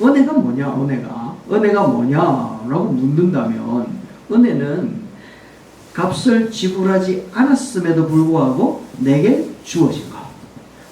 은혜가 뭐냐? 은혜가 뭐냐라고 묻는다면, 은혜는 값을 지불하지 않았음에도 불구하고 내게 주어진 것.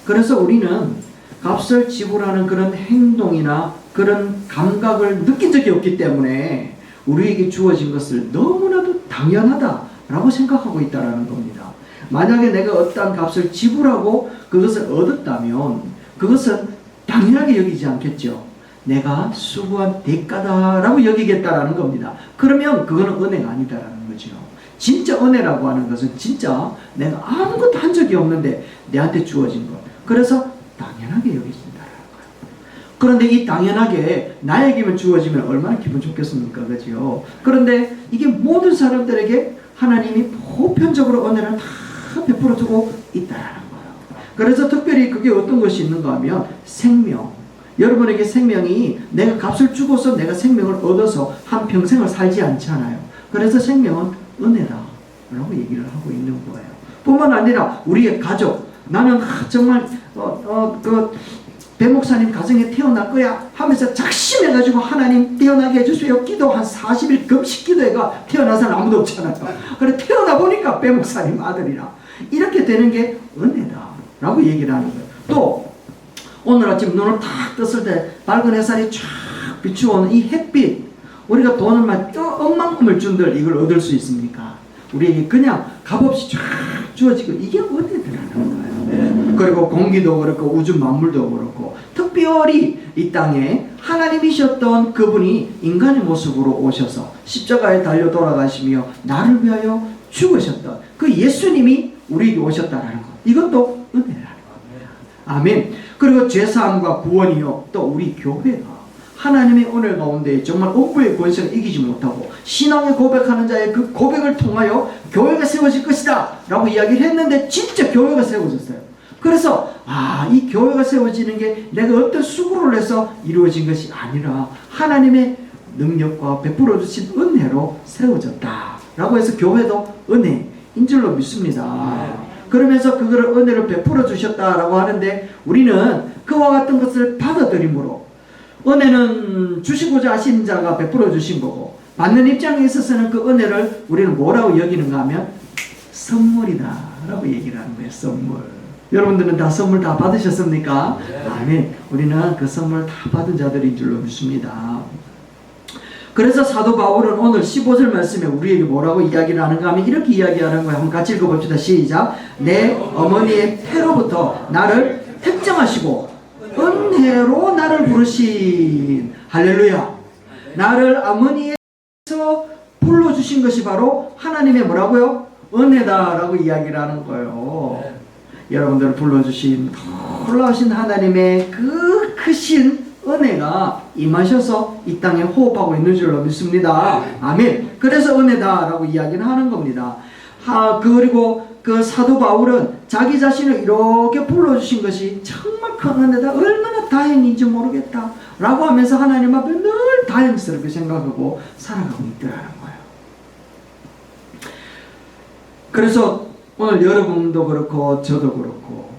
그래서 우리는 값을 지불하는 그런 행동이나 그런 감각을 느낀 적이 없기 때문에 우리에게 주어진 것을 너무나도 당연하다라고 생각하고 있다는 겁니다. 만약에 내가 어떠한 값을 지불하고 그것을 얻었다면 그것은 당연하게 여기지 않겠죠. 내가 수고한 대가다라고 여기겠다라는 겁니다. 그러면 그거는 은혜가 아니다라는 거죠. 진짜 은혜라고 하는 것은 진짜 내가 아무것도 한 적이 없는데 내한테 주어진 것. 그래서 당연하게 여기진다라는 거예요. 그런데 이 당연하게 나에게만 주어지면 얼마나 기분 좋겠습니까? 그죠? 그런데 이게 모든 사람들에게 하나님이 보편적으로 은혜를 다 베풀어 주고 있다라는 거예요. 그래서 특별히 그게 어떤 것이 있는가 하면 생명. 여러분에게 생명이 내가 값을 주고서 내가 생명을 얻어서 한 평생을 살지 않잖아요. 그래서 생명은 은혜다라고 얘기를 하고 있는 거예요. 뿐만 아니라 우리의 가족. 나는 정말 그 배목사님 가정에 태어날 거야 하면서 작심해가지고 하나님 태어나게 해주세요. 기도 한 40일 금식 기도해가 태어난 사람 아무도 없잖아요. 그래 태어나 보니까 배목사님 아들이라 이렇게 되는 게 은혜다라고 얘기를 하는 거예요. 또 오늘 아침 눈을 탁 떴을 때 밝은 햇살이 쫙 비추어오는 이 햇빛, 우리가 돈을 막 억만큼을 준들 이걸 얻을 수 있습니까? 우리에게 그냥 값없이 쫙 주어지고 이게 은혜더라는 거예요. 그리고 공기도 그렇고 우주 만물도 그렇고 특별히 이 땅에 하나님이셨던 그분이 인간의 모습으로 오셔서 십자가에 달려 돌아가시며 나를 위하여 죽으셨던 그 예수님이 우리에게 오셨다는 것. 이것도 은혜라는 겁니다. 아멘. 그리고 죄사함과 구원이요. 또 우리 교회가 하나님의 은혜 가운데 정말 음부의 권세를 이기지 못하고 신앙의 고백하는 자의 그 고백을 통하여 교회가 세워질 것이다 라고 이야기를 했는데 진짜 교회가 세워졌어요. 그래서 이 교회가 세워지는 게 내가 어떤 수고를 해서 이루어진 것이 아니라 하나님의 능력과 베풀어 주신 은혜로 세워졌다 라고 해서 교회도 은혜인 줄로 믿습니다. 그러면서 그거를 은혜를 베풀어 주셨다라고 하는데 우리는 그와 같은 것을 받아들임으로 은혜는 주시고자 하신 자가 베풀어 주신 거고 받는 입장에 있어서는 그 은혜를 우리는 뭐라고 여기는가 하면 선물이다 라고 얘기를 하는 거예요. 선물. 여러분들은 다 선물 다 받으셨습니까? 아멘. 우리는 그 선물 다 받은 자들인 줄로 믿습니다. 그래서 사도 바울은 오늘 15절 말씀에 우리에게 뭐라고 이야기를 하는가 하면 이렇게 이야기하는 거예요. 한번 같이 읽어봅시다. 시작. 내 어머니의 태로부터 나를 택정하시고 은혜로 나를 부르신 할렐루야. 나를 어머니에서 불러주신 것이 바로 하나님의 뭐라고요? 은혜다라고 이야기를 하는 거예요. 여러분들을 불러주신 놀라우신 하나님의 그 크신 은혜가 임하셔서 이 땅에 호흡하고 있는 줄로 믿습니다. 아멘. 그래서 은혜다라고 이야기를 하는 겁니다. 그리고 그 사도 바울은 자기 자신을 이렇게 불러주신 것이 정말 큰 은혜다. 얼마나 다행인지 모르겠다 라고 하면서 하나님 앞에 늘 다행스럽게 생각하고 살아가고 있더라는 거예요. 그래서 오늘 여러분도 그렇고 저도 그렇고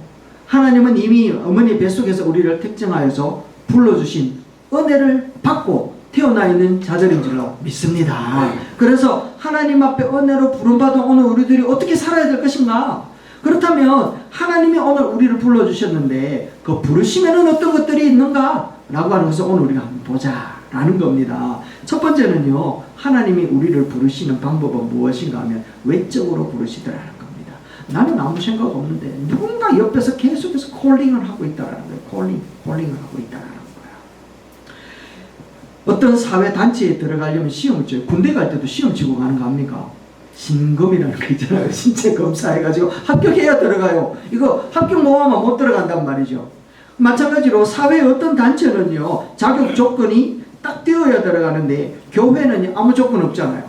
하나님은 이미 어머니 뱃속에서 우리를 택정하여서 불러주신 은혜를 받고 태어나 있는 자들인 줄로 믿습니다. 그래서 하나님 앞에 은혜로 부름받은 오늘 우리들이 어떻게 살아야 될 것인가? 그렇다면 하나님이 오늘 우리를 불러주셨는데 그 부르심에는 어떤 것들이 있는가? 라고 하는 것을 오늘 우리가 한번 보자 라는 겁니다. 첫 번째는요, 하나님이 우리를 부르시는 방법은 무엇인가 하면 외적으로 부르시더라는 겁니다. 나는 아무 생각 없는데 누군가 옆에서 계속해서 콜링을 하고 있다라는 거예요. 콜링을 하고 있다라는 거예요. 어떤 사회 단체에 들어가려면 시험을 쳐요. 군대 갈 때도 시험 치고 가는 거 압니까? 신검이라는 거 있잖아요. 신체 검사해가지고 합격해야 들어가요. 이거 합격 못하면 못 들어간단 말이죠. 마찬가지로 사회의 어떤 단체는요, 자격 조건이 딱 되어야 들어가는데 교회는 아무 조건 없잖아요.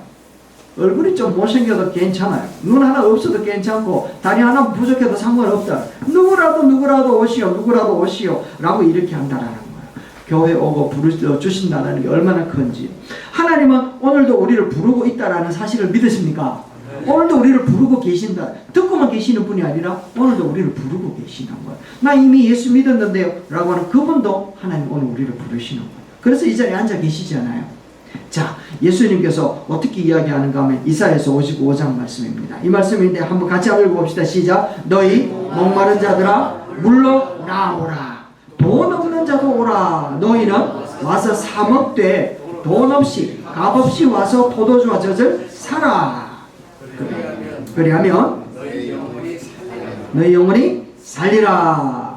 얼굴이 좀 못생겨도 괜찮아요. 눈 하나 없어도 괜찮고 다리 하나 부족해도 상관없다. 누구라도 오시오 라고 이렇게 한다라는 거예요. 교회 오고 부르주신다는 게 얼마나 큰지. 하나님은 오늘도 우리를 부르고 있다라는 사실을 믿으십니까? 오늘도 우리를 부르고 계신다. 듣고만 계시는 분이 아니라 오늘도 우리를 부르고 계시는 거예요. 나 이미 예수 믿었는데요 라고 하는 그분도 하나님 오늘 우리를 부르시는 거예요. 그래서 이 자리에 앉아 계시잖아요. 자, 예수님께서 어떻게 이야기하는가 하면 이사야서 55장 말씀입니다. 이 말씀인데 한번 같이 읽어봅시다. 시작. 너희 목마른 자들아 물러나오라. 돈 없는 자도 오라. 너희는 와서 사 먹되 돈 없이 값 없이 와서 포도주와 젖을 사라. 그리하면 너희 영혼이 살리라.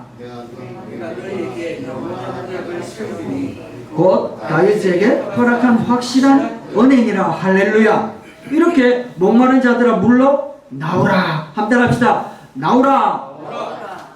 곧 다윗에게 허락한 확실한 은행이라. 할렐루야. 이렇게 목마른 자들아 물러 나오라. 함께 합시다. 나오라.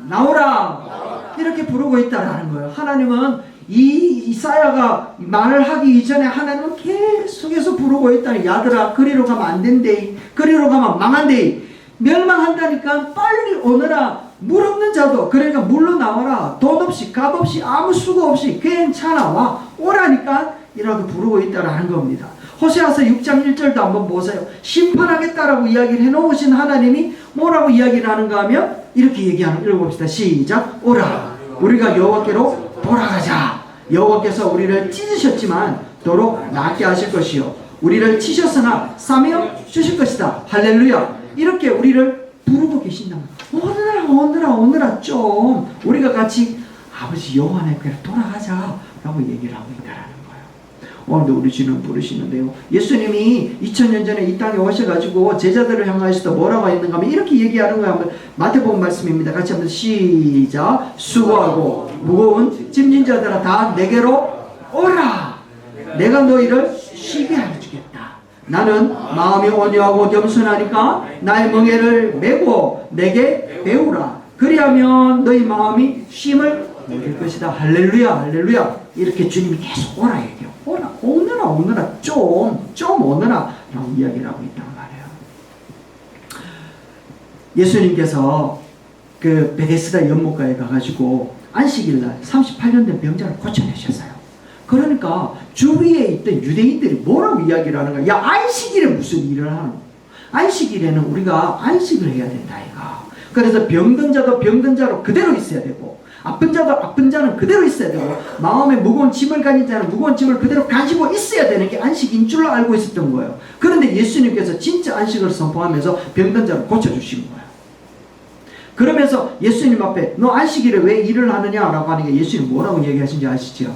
나오라. 이렇게 부르고 있다라는 거예요. 하나님은 이사야가 말을 하기 이전에 하나님은 계속해서 부르고 있다니. 야들아 그리로 가면 안 된대. 그리로 가면 망한대. 멸망한다니까 빨리 오너라. 물 없는 자도 그러니까 물로 나와라. 돈 없이 값 없이 아무 수고 없이 괜찮아 와 오라니까 이라고 부르고 있다라는 겁니다. 호세아서 6장 1절도 한번 보세요. 심판하겠다라고 이야기를 해놓으신 하나님이 뭐라고 이야기를 하는가 하면 이렇게 얘기하는, 읽어봅시다. 시작. 오라 우리가 여호와께로 돌아가자. 여호와께서 우리를 찢으셨지만 도로 낫게 하실 것이요 우리를 치셨으나 싸매어 주실 것이다. 할렐루야. 이렇게 우리를 부르고 계신다면 오늘아 좀 우리가 같이 아버지 여호와께로 돌아가자 라고 얘기를 하고 있다라는 거예요. 오늘도 우리 주님 부르시는데요. 예수님이 2000년 전에 이 땅에 오셔가지고 제자들을 향하여서 뭐라고 했는가 하면 이렇게 얘기하는 거예요. 마태복음 말씀입니다. 같이 한번 시작. 수고하고 무거운 짐진 자들아 다 내게로 오라. 내가 너희를 쉬게 해주겠다. 나는 마음이 온유하고 겸손하니까 나의 멍에를 메고 내게 배우라. 그리하면 너희 마음이 쉼을 얻을 것이다. 할렐루야. 할렐루야. 이렇게 주님이 계속 오라 얘기해요. 오너라 좀 오너라 라고 이야기를 하고 있단 말이에요. 예수님께서 그 베데스다 연못가에 가가지고 안식일날 38년 된 병자를 고쳐내셨어요. 그러니까 주위에 있던 유대인들이 뭐라고 이야기를 하는 거야? 야, 안식일에 무슨 일을 하노? 안식일에는 우리가 안식을 해야 된다 이가. 그래서 병든 자도 병든 자로 그대로 있어야 되고 아픈 자도 아픈 자는 그대로 있어야 되고 마음에 무거운 짐을 가진 자는 무거운 짐을 그대로 가지고 있어야 되는 게 안식인 줄로 알고 있었던 거예요. 그런데 예수님께서 진짜 안식을 선포하면서 병든 자를 고쳐주신 거예요. 그러면서 예수님 앞에 너 안식일에 왜 일을 하느냐라고 하니까 예수님 뭐라고 얘기하신지 아시죠?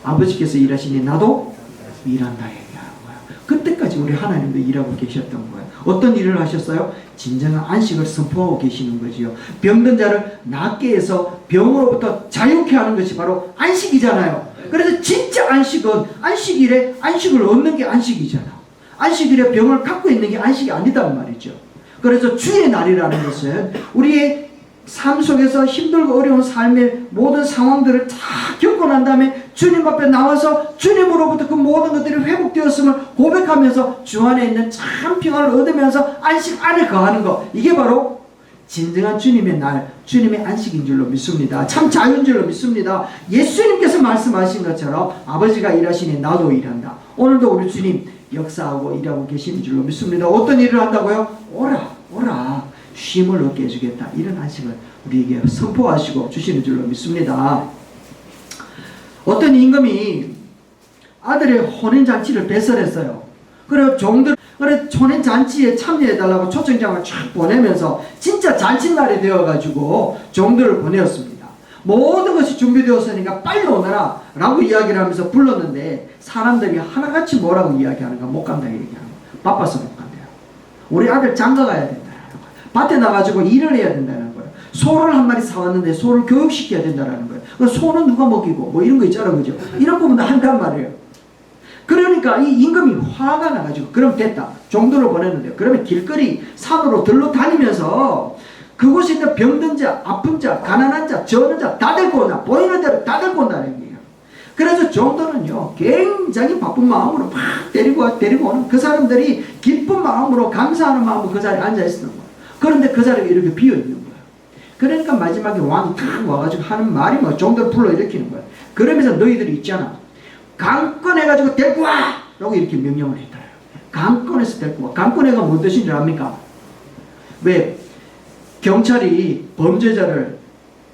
아버지께서 일하시니 나도 일한다 얘기하는 거예요. 그때까지 우리 하나님도 일하고 계셨던 거예요. 어떤 일을 하셨어요? 진정한 안식을 선포하고 계시는 거지요. 병든 자를 낫게 해서 병으로부터 자유케 하는 것이 바로 안식이잖아요. 그래서 진짜 안식은 안식일에 안식을 얻는 게 안식이잖아. 안식일에 병을 갖고 있는 게 안식이 아니단 말이죠. 그래서 주의 날이라는 것은 우리의 삶 속에서 힘들고 어려운 삶의 모든 상황들을 다 겪고 난 다음에 주님 앞에 나와서 주님으로부터 그 모든 것들이 회복되었음을 고백하면서 주 안에 있는 참 평안을 얻으면서 안식 안에 거하는 것, 이게 바로 진정한 주님의 날, 주님의 안식인 줄로 믿습니다. 참 자유인 줄로 믿습니다. 예수님께서 말씀하신 것처럼 아버지가 일하시니 나도 일한다. 오늘도 우리 주님 역사하고 일하고 계시는 줄로 믿습니다. 어떤 일을 한다고요? 오라 쉼을 얻게 해주겠다. 이런 안식을 우리에게 선포하시고 주시는 줄로 믿습니다. 어떤 임금이 아들의 혼인잔치를 배설했어요. 그래서 종들 혼인잔치에 참여해달라고 초청장을 쫙 보내면서 진짜 잔치날이 되어가지고 종들을 보내었습니다. 모든 것이 준비되었으니까 빨리 오너라 라고 이야기를 하면서 불렀는데 사람들이 하나같이 뭐라고 이야기하는가? 못 간다 얘기하는 거예요. 바빠서 못 간대요. 우리 아들 장가 가야 된다. 밭에 나가지고 일을 해야 된다는 거예요. 소를 한 마리 사왔는데 소를 교육시켜야 된다는 거예요. 소는 누가 먹이고 뭐 이런 거 있잖아, 그죠? 이런 부분도 한단 말이에요. 그러니까 이 임금이 화가 나가지고 그럼 됐다. 종들을 보냈는데 그러면 길거리 산으로 들러 다니면서 그곳에 있는 병든 자, 아픈 자, 가난한 자, 저는 자 다 데리고 온다. 보이는 대로 다 데리고 온다는 얘기예요. 그래서 종들은요 굉장히 바쁜 마음으로 막 데리고 오는 그 사람들이 기쁜 마음으로 감사하는 마음으로 그 자리에 앉아 있었던 거예요. 그런데 그 자리가 이렇게 비어있는 거예요. 그러니까 마지막에 왕이 탁 와가지고 하는 말이 뭐 종들 불러일으키는 거예요. 그러면서 너희들이 있잖아. 강권해가지고 데리고 와! 라고 이렇게 명령을 했더래요. 강권해서 데리고 와. 강권해가 뭔 뜻인 줄 압니까? 왜? 경찰이 범죄자를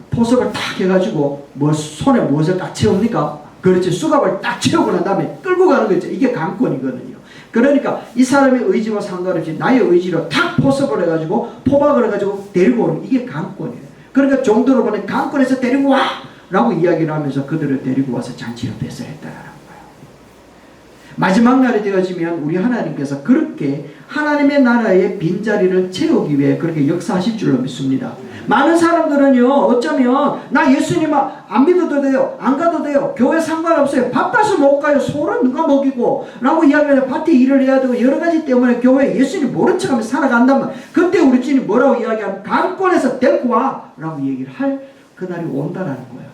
포섭을 탁 해가지고 뭐 손에 무엇을 딱 채웁니까? 그렇지. 수갑을 딱 채우고 난 다음에 끌고 가는 거죠. 이게 강권이거든요. 그러니까 이 사람의 의지와 상관없이 나의 의지로 탁 포섭을 해가지고 포박을 해가지고 데리고 오는 이게 강권이에요. 그러니까 정도로 보는 강권에서 데리고 와! 라고 이야기를 하면서 그들을 데리고 와서 잔치로 배설했다라는 거예요. 마지막 날이 되어지면 우리 하나님께서 그렇게 하나님의 나라의 빈자리를 채우기 위해 그렇게 역사하실 줄로 믿습니다. 많은 사람들은요, 어쩌면 나 예수님 안 믿어도 돼요, 안 가도 돼요, 교회 상관없어요, 바빠서 못 가요, 소는 누가 먹이고 라고 이야기하면 밭에 일을 해야 되고 여러 가지 때문에 교회 예수님 모른 척하며 살아간다면 그때 우리 주님 뭐라고 이야기하면 강권에서 데리고 와 라고 얘기를 할 그날이 온다라는 거예요.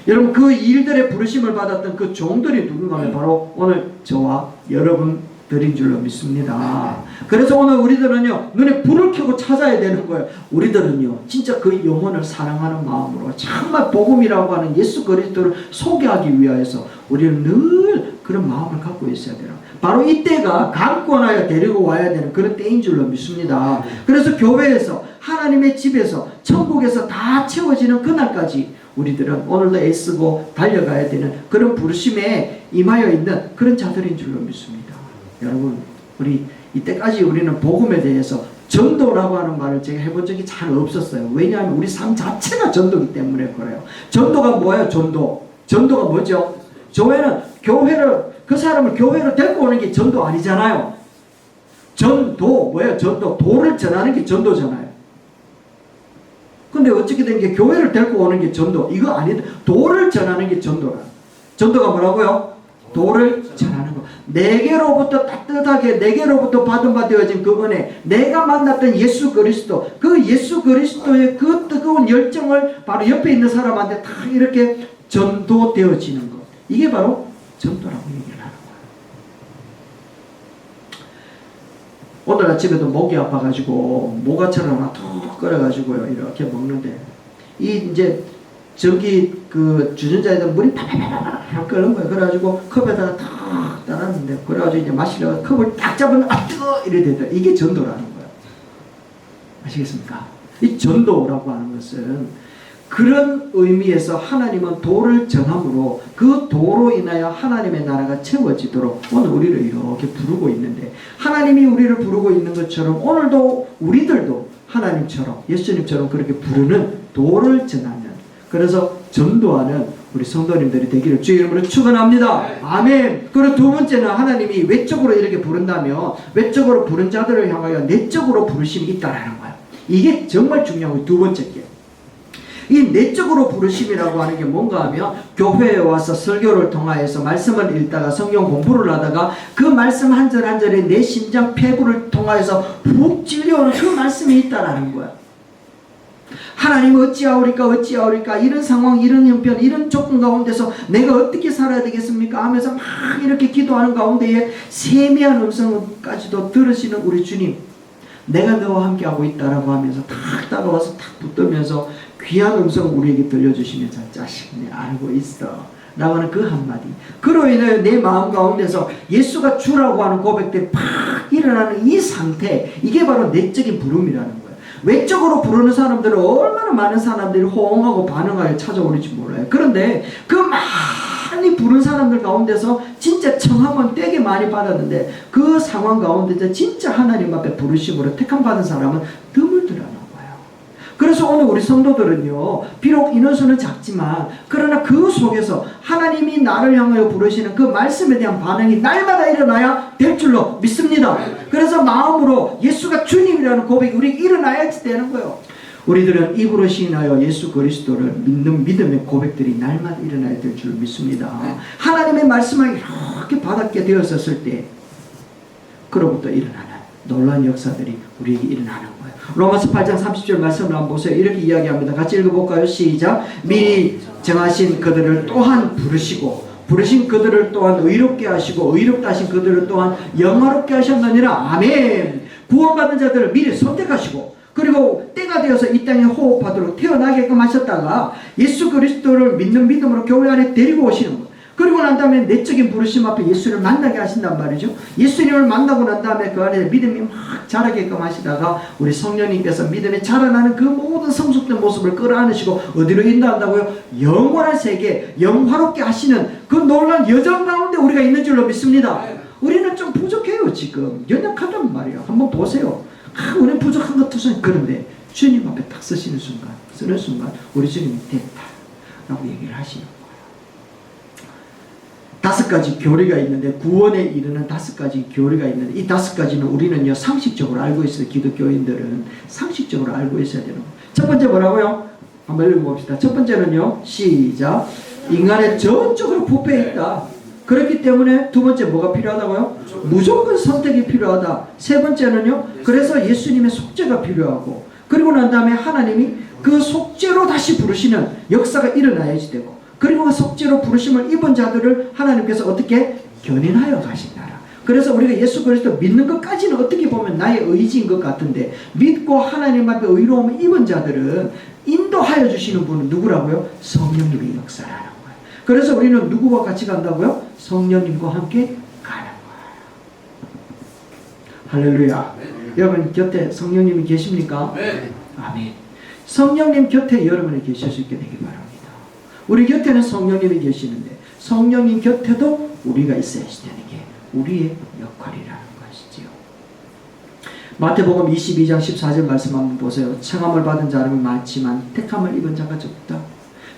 여러분, 그 일들의 부르심을 받았던 그 종들이 누군가 하면 바로 오늘 저와 여러분들인 줄로 믿습니다. 그래서 오늘 우리들은요, 눈에 불을 켜고 찾아야 되는 거예요. 우리들은요, 진짜 그 영혼을 사랑하는 마음으로 정말 복음이라고 하는 예수 그리스도를 소개하기 위해서 우리는 늘 그런 마음을 갖고 있어야 돼요. 바로 이때가 강권하여 데리고 와야 되는 그런 때인 줄로 믿습니다. 그래서 교회에서, 하나님의 집에서, 천국에서 다 채워지는 그날까지 우리들은 오늘도 애쓰고 달려가야 되는 그런 부르심에 임하여 있는 그런 자들인 줄로 믿습니다. 여러분, 우리 이때까지 우리는 복음에 대해서 전도라고 하는 말을 제가 해본 적이 잘 없었어요. 왜냐하면 우리 삶 자체가 전도이기 때문에 그래요. 전도가 뭐예요? 전도가 뭐죠? 교회는 그 사람을 교회로 데리고 오는 게 전도 아니잖아요. 전도 뭐예요? 도를 전하는 게 전도잖아요. 근데 어떻게 된 게 교회를 데리고 오는 게 전도, 이거 아니다. 도를 전하는 게 전도라. 전도가 뭐라고요? 도를 전하는 거. 내게로부터 따뜻하게 내게로부터 받은 바 되어진 그 은혜, 내가 만났던 예수 그리스도, 그 예수 그리스도의 그 뜨거운 열정을 바로 옆에 있는 사람한테 다 이렇게 전도되어지는 것, 이게 바로 전도라고 얘기를 하는 거예요. 오늘 아침에도 목이 아파가지고 모가차를 하나 툭 끓여가지고요 이렇게 먹는데, 이 이제 전기 그 주전자에다 물이 파파파파파 끓는 거예요. 그래가지고 컵에다가 탁 따랐는데, 그래가지고 이제 마시려고 컵을 딱 잡으면 아 뜨거 이래 되더라. 이게 전도라는 거예요. 아시겠습니까? 이 전도라고 하는 것은 그런 의미에서 하나님은 도를 전함으로 그 도로 인하여 하나님의 나라가 채워지도록 오늘 우리를 이렇게 부르고 있는데, 하나님이 우리를 부르고 있는 것처럼 오늘도 우리들도 하나님처럼 예수님처럼 그렇게 부르는 도를 전하는, 그래서 전도하는 우리 성도님들이 되기를 주의 이름으로 축원합니다. 아멘. 그리고 두 번째는 하나님이 외적으로 이렇게 부른다면 외적으로 부른 자들을 향하여 내적으로 부르심이 있다라는 거예요. 이게 정말 중요하고, 두 번째 게 이 내적으로 부르심이라고 하는 게 뭔가 하면, 교회에 와서 설교를 통하여서 말씀을 읽다가 성경 공부를 하다가 그 말씀 한 절 한 절에 내 심장 폐부를 통하여서 푹 찔려오는 그 말씀이 있다라는 거야. 하나님 어찌하오리까 이런 상황, 이런 형편, 이런 조건 가운데서 내가 어떻게 살아야 되겠습니까 하면서 막 이렇게 기도하는 가운데에 세미한 음성까지도 들으시는 우리 주님, 내가 너와 함께하고 있다라고 하면서 탁 다가와서 탁 붙들면서 귀한 음성을 우리에게 들려주시면서 자식 내 알고 있어 라고 하는 그 한마디, 그로 인하여 내 마음 가운데서 예수가 주라고 하는 고백들이 팍 일어나는 이 상태, 이게 바로 내적인 부름이라는 거예요. 외적으로 부르는 사람들은 얼마나 많은 사람들이 호응하고 반응하여 찾아오는지 몰라요. 그런데 그 많이 부른 사람들 가운데서 진짜 청함은 되게 많이 받았는데, 그 상황 가운데서 진짜 하나님 앞에 부르심으로 택함받은 사람은 드물더라는 거예요. 그래서 오늘 우리 성도들은요, 비록 인원수는 작지만 그러나 그 속에서 하나님이 나를 향하여 부르시는 그 말씀에 대한 반응이 날마다 일어나야 될 줄로 믿습니다. 그래서 마음으로 예수가 주님이라는 고백이 우리 일어나야지 되는 거예요. 우리들은 입으로 시인하여 예수 그리스도를 믿는 믿음의 고백들이 날마다 일어나야 될 줄 믿습니다. 하나님의 말씀을 이렇게 받았게 되었을 때 그로부터 일어나는 놀라운 역사들이 우리에게 일어나는 거예요. 로마서 8장 30절 말씀을 한번 보세요. 이렇게 이야기합니다. 같이 읽어볼까요? 시작. 미리 정하신 그들을 또한 부르시고 부르신 그들을 또한 의롭게 하시고 의롭다 하신 그들을 또한 영화롭게 하셨느니라. 아멘. 구원받은 자들을 미리 선택하시고, 그리고 때가 되어서 이 땅에 호흡하도록 태어나게끔 하셨다가 예수 그리스도를 믿는 믿음으로 교회 안에 데리고 오시는 것. 그리고 난 다음에 내적인 부르심 앞에 예수를 만나게 하신단 말이죠. 예수님을 만나고 난 다음에 그 안에 믿음이 막 자라게끔 하시다가 우리 성령님께서 믿음이 자라나는 그 모든 성숙된 모습을 끌어안으시고 어디로 인도한다고요? 영원한 세계, 영화롭게 하시는 그 놀라운 여정 가운데 우리가 있는 줄로 믿습니다. 우리는 좀 부족해요. 지금 연약하단 말이에요. 한번 보세요. 우리는 부족한 것 투성이. 그런데 주님 앞에 딱 쓰는 순간 우리 주님이 됐다 라고 얘기를 하시는 거예요. 5가지 교리가 있는데, 구원에 이르는 5가지 교리가 있는데, 이 5가지는 우리는요 상식적으로 알고 있어요. 기독교인들은 상식적으로 알고 있어야 되는 거예요. 첫 번째 뭐라고요? 한번 읽어봅시다. 첫 번째는요, 시작. 인간의 전적으로 부패해 있다. 그렇기 때문에 두 번째 뭐가 필요하다고요? 무조건 선택이 필요하다. 세 번째는요, 그래서 예수님의 속죄가 필요하고, 그리고 난 다음에 하나님이 그 속죄로 다시 부르시는 역사가 일어나야지 되고, 그리고 그 속죄로 부르심을 입은 자들을 하나님께서 어떻게 견인하여 가신다라. 그래서 우리가 예수 그리스도 믿는 것까지는 어떻게 보면 나의 의지인 것 같은데, 믿고 하나님 앞에 의로움을 입은 자들은 인도하여 주시는 분은 누구라고요? 성령님의 역사라는 거예요. 그래서 우리는 누구와 같이 간다고요? 성령님과 함께 가는 거예요. 할렐루야. 여러분 곁에 성령님이 계십니까? 아멘. 성령님 곁에 여러분이 계실 수 있게 되기 바랍니다. 우리 곁에는 성령님이 계시는데 성령님 곁에도 우리가 있어야 되는 게 우리의 역할이라는 것이지요. 마태복음 22장 14절 말씀 한번 보세요. 청함을 받은 자는 많지만 택함을 입은 자가 적다.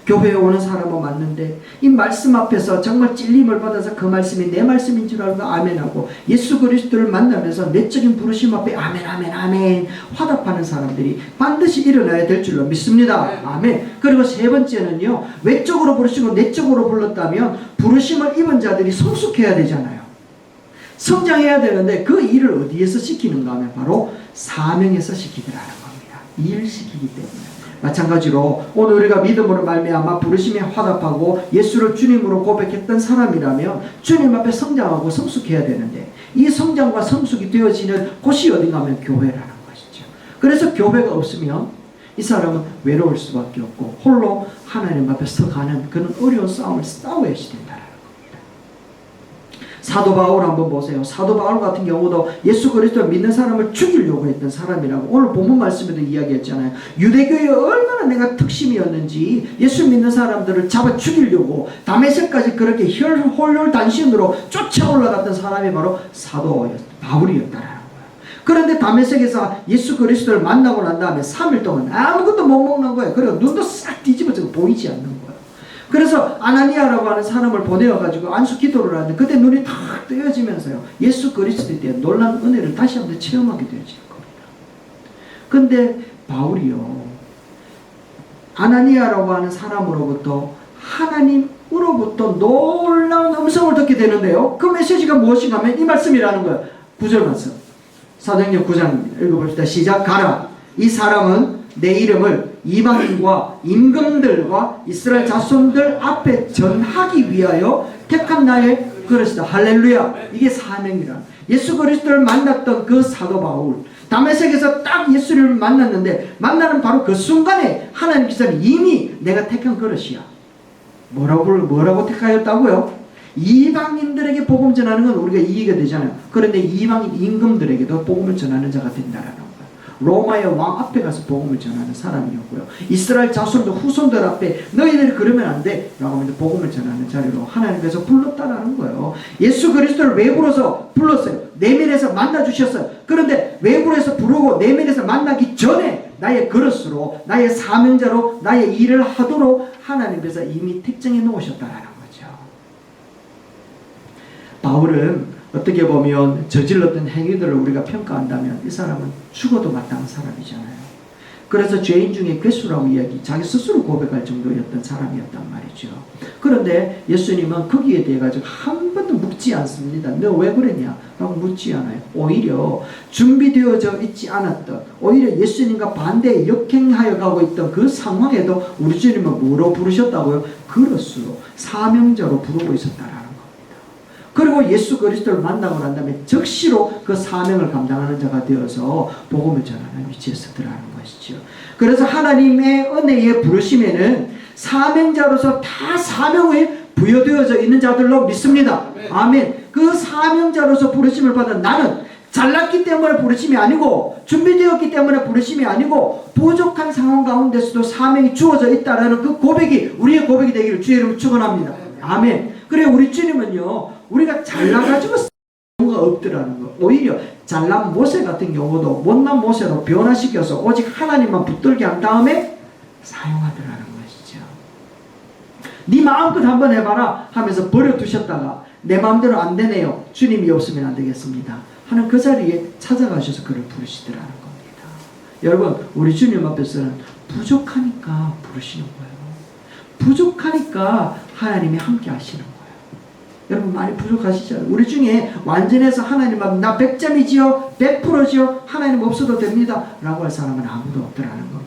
교회에 오는 사람은 맞는데 이 말씀 앞에서 정말 찔림을 받아서 그 말씀이 내 말씀인 줄 알고 아멘하고 예수 그리스도를 만나면서 내적인 부르심 앞에 아멘 아멘 아멘 화답하는 사람들이 반드시 일어나야 될 줄로 믿습니다. 아멘. 그리고 세 번째는요, 외적으로 부르시고 내적으로 불렀다면 부르심을 입은 자들이 성숙해야 되잖아요. 성장해야 되는데 그 일을 어디에서 시키는가 하면 바로 사명에서 시키더라는 겁니다. 일을 시키기 때문에. 마찬가지로 오늘 우리가 믿음으로 말미암아 부르심에 화답하고 예수를 주님으로 고백했던 사람이라면 주님 앞에 성장하고 성숙해야 되는데, 이 성장과 성숙이 되어지는 곳이 어딘가 하면 교회라는 것이죠. 그래서 교회가 없으면 이 사람은 외로울 수밖에 없고 홀로 하나님 앞에 서가는 그런 어려운 싸움을 싸워야 된다는 겁니다. 사도 바울 한번 보세요. 사도 바울 같은 경우도 예수 그리스도를 믿는 사람을 죽이려고 했던 사람이라고 오늘 본문 말씀에도 이야기했잖아요. 유대교에 얼마나 내가 특심이었는지 예수 믿는 사람들을 잡아 죽이려고 다메섹까지 그렇게 홀홀단신으로 쫓아 올라갔던 사람이 바로 사도 바울이었다라는 거예요. 그런데 다메섹에서 예수 그리스도를 만나고 난 다음에 3일 동안 아무것도 못 먹는 거예요. 그리고 눈도 싹 뒤집어지고 보이지 않는 거예요. 그래서 아나니아라고 하는 사람을 보내어가지고 안수 기도를 하는데 그때 눈이 탁 뜨여지면서요, 예수 그리스도에 대한 놀라운 은혜를 다시 한번 체험하게 되어질 겁니다. 근데 바울이요, 아나니아라고 하는 사람으로부터 하나님으로부터 놀라운 음성을 듣게 되는데요, 그 메시지가 무엇인가 하면 이 말씀이라는 거예요. 9절 말씀, 사도행전 9장 읽어봅시다. 시작. 가라. 이 사람은 내 이름을 이방인과 임금들과 이스라엘 자손들 앞에 전하기 위하여 택한 나의 그릇이다. 할렐루야. 이게 사명이라. 예수 그리스도를 만났던 그 사도 바울, 다메섹에서 딱 예수를 만났는데 만나는 바로 그 순간에 하나님께서는 이미 내가 택한 그릇이야. 뭐라고 택하였다고요? 이방인들에게 복음 전하는 건 우리가 이해가 되잖아요. 그런데 이방인 임금들에게도 복음을 전하는 자가 된다라는 거예요. 로마의 왕 앞에 가서 복음을 전하는 사람이었고요. 이스라엘 자손들 후손들 앞에 너희들이 그러면 안 돼 라고 하면서 복음을 전하는 자리로 하나님께서 불렀다라는 거예요. 예수 그리스도를 외부로서 불렀어요. 내면에서 만나주셨어요. 그런데 외부에서 부르고 내면에서 만나기 전에 나의 그릇으로, 나의 사명자로, 나의 일을 하도록 하나님께서 이미 택정해 놓으셨다라는 거죠. 바울은 어떻게 보면 저질렀던 행위들을 우리가 평가한다면 이 사람은 죽어도 마땅한 사람이잖아요. 그래서 죄인 중에 괴수라고 자기 스스로 고백할 정도였던 사람이었단 말이죠. 그런데 예수님은 거기에 대해 가지고 한 번도 묻지 않습니다. 너 왜 그랬냐? 라고 묻지 않아요. 오히려 준비되어져 있지 않았던, 오히려 예수님과 반대에 역행하여 가고 있던 그 상황에도 우리 주님은 뭐로 부르셨다고요? 그릇으로, 사명자로 부르고 있었다라는 겁니다. 그리고 예수 그리스도를 만나고 난 다음에 즉시로 그 사명을 감당하는 자가 되어서 복음을 전하는 위치에 서더라는 것이죠. 그래서 하나님의 은혜의 부르심에는 사명자로서 다 사명에 부여되어져 있는 사명자들로 믿습니다. 아멘. 그 사명자로서 부르심을 받은 나는 잘났기 때문에 부르심이 아니고 준비되었기 때문에 부르심이 아니고 부족한 상황 가운데서도 사명이 주어져 있다라는 그 고백이 우리의 고백이 되기를 주의 이름으로 축원합니다. 아멘. 그래 우리 주님은요 우리가 잘나가지고 경우가 없더라는 거. 오히려 잘난 모세 같은 경우도 못난 모세로 변화시켜서 오직 하나님만 붙들게 한 다음에 사용하더라는 것이죠. 네 마음껏 한번 해봐라 하면서 버려두셨다가 내 마음대로 안 되네요. 주님이 없으면 안 되겠습니다 하는 그 자리에 찾아가셔서 그를 부르시더라는 겁니다. 여러분 우리 주님 앞에서는 부족하니까 부르시는 거예요. 부족하니까 하나님이 함께 하시는 거예요. 여러분 많이 부족하시잖아요. 우리 중에 완전해서 하나님 앞에 나 100점이지요 100%지요 하나님 없어도 됩니다 라고 할 사람은 아무도 없더라는 겁니다.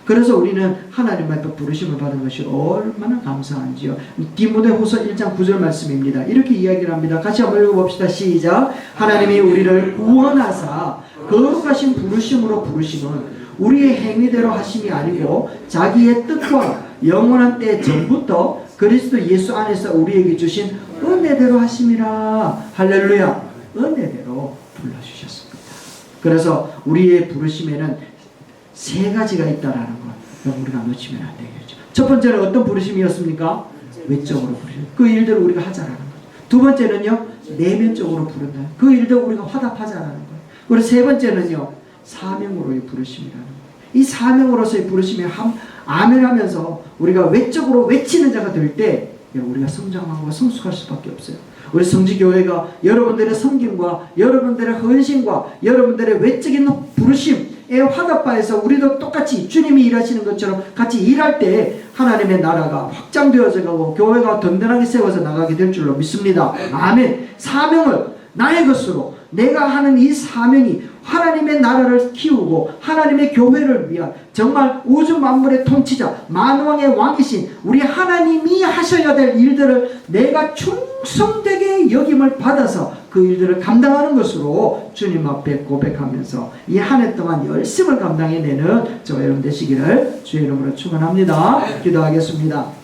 그래서 우리는 하나님 앞에 부르심을 받은 것이 얼마나 감사한지요. 디모데후서 1장 9절 말씀입니다. 이렇게 이야기를 합니다. 같이 한번 읽어봅시다. 시작. 하나님이 우리를 구원하사 거룩하신 부르심으로 부르심은 우리의 행위대로 하심이 아니고 자기의 뜻과 영원한 때 전부터 그리스도 예수 안에서 우리에게 주신 은혜대로 하심이라. 할렐루야. 은혜대로 불러주셨습니다. 그래서 우리의 부르심에는 세 가지가 있다라는 걸 우리가 놓치면 안 되겠죠. 첫 번째는 어떤 부르심이었습니까? 외적으로 부르심. 그 일들을 우리가 하자라는 거죠. 두 번째는요, 내면적으로 부른다. 그 일들 우리가 화답하자라는 거예요. 그리고 세 번째는요, 사명으로의 부르심이라는 거예요. 이 사명으로서의 부르심에 아멘하면서 우리가 외적으로 외치는 자가 될 때 우리가 성장하고 성숙할 수밖에 없어요. 우리 성지교회가 여러분들의 섬김과 여러분들의 헌신과 여러분들의 외적인 부르심에 화답하여서 우리도 똑같이 주님이 일하시는 것처럼 같이 일할 때 하나님의 나라가 확장되어져 가고 교회가 든든하게 세워서 나가게 될 줄로 믿습니다. 아멘. 사명을 나의 것으로 내가 하는 이 사명이 하나님의 나라를 키우고 하나님의 교회를 위한 정말 우주 만물의 통치자 만왕의 왕이신 우리 하나님이 하셔야 될 일들을 내가 충성되게 여김을 받아서 그 일들을 감당하는 것으로 주님 앞에 고백하면서 이 한 해 동안 열심을 감당해내는 저와 여러분 되시기를 주의 이름으로 축원합니다. 기도하겠습니다.